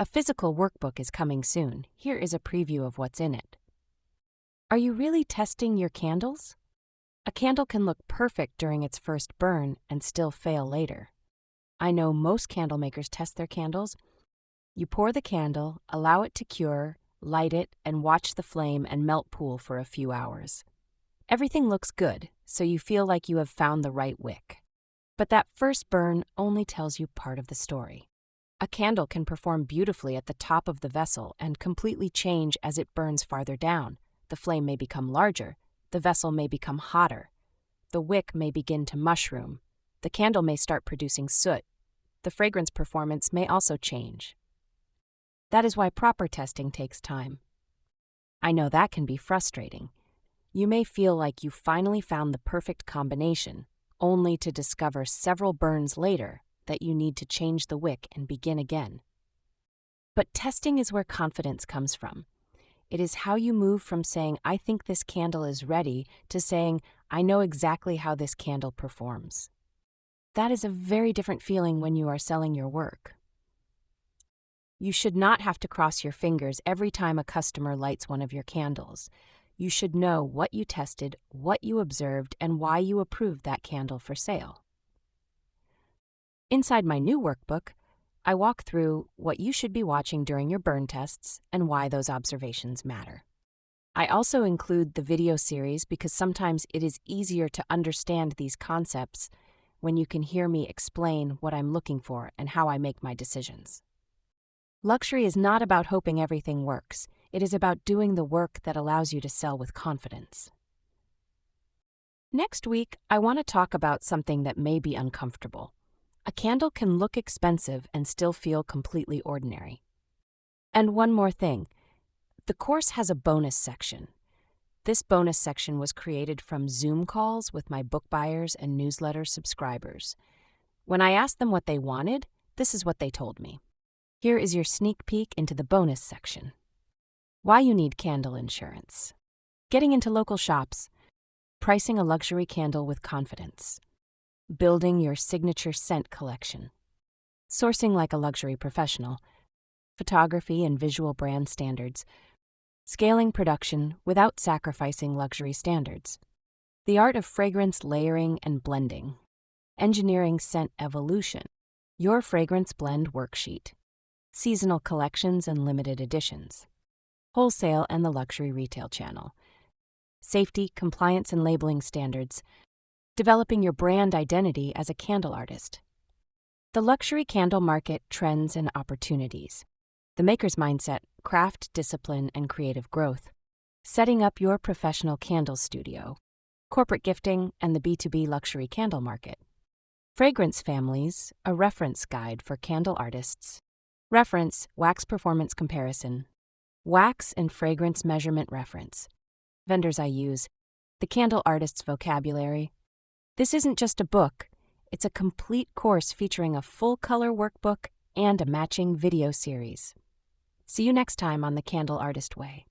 A physical workbook is coming soon. Here is a preview of what's in it. Are you really testing your candles? A candle can look perfect during its first burn and still fail later. I know most candle makers test their candles. You pour the candle, allow it to cure, light it, and watch the flame and melt pool for a few hours. Everything looks good, so you feel like you have found the right wick. But that first burn only tells you part of the story. A candle can perform beautifully at the top of the vessel and completely change as it burns farther down. The flame may become larger, the vessel may become hotter, the wick may begin to mushroom, the candle may start producing soot, the fragrance performance may also change. That is why proper testing takes time. I know that can be frustrating. You may feel like you finally found the perfect combination, only to discover several burns later that you need to change the wick and begin again. But testing is where confidence comes from. It is how you move from saying, "I think this candle is ready," to saying, "I know exactly how this candle performs." That is a very different feeling when you are selling your work. You should not have to cross your fingers every time a customer lights one of your candles. You should know what you tested, what you observed, and why you approved that candle for sale. Inside my new workbook, I walk through what you should be watching during your burn tests and why those observations matter. I also include the video series because sometimes it is easier to understand these concepts when you can hear me explain what I'm looking for and how I make my decisions. Luxury is not about hoping everything works. It is about doing the work that allows you to sell with confidence. Next week, I want to talk about something that may be uncomfortable. A candle can look expensive and still feel completely ordinary. And one more thing, the course has a bonus section. This bonus section was created from Zoom calls with my book buyers and newsletter subscribers. When I asked them what they wanted, this is what they told me. Here is your sneak peek into the bonus section. Why you need candle insurance. Getting into local shops. Pricing a luxury candle with confidence. Building your signature scent collection. Sourcing like a luxury professional. Photography and visual brand standards. Scaling production without sacrificing luxury standards. The art of fragrance layering and blending. Engineering scent evolution. Your fragrance blend worksheet. Seasonal collections and limited editions. Wholesale and the luxury retail channel. Safety, compliance, and labeling standards. Developing your brand identity as a candle artist. The luxury candle market trends and opportunities. The maker's mindset, craft discipline, and creative growth. Setting up your professional candle studio. Corporate gifting and the B2B luxury candle market. Fragrance families, a reference guide for candle artists. Reference, wax performance comparison. Wax and fragrance measurement reference. Vendors I use. The candle artist's vocabulary. This isn't just a book, it's a complete course featuring a full-color workbook and a matching video series. See you next time on The Candle Artist Way.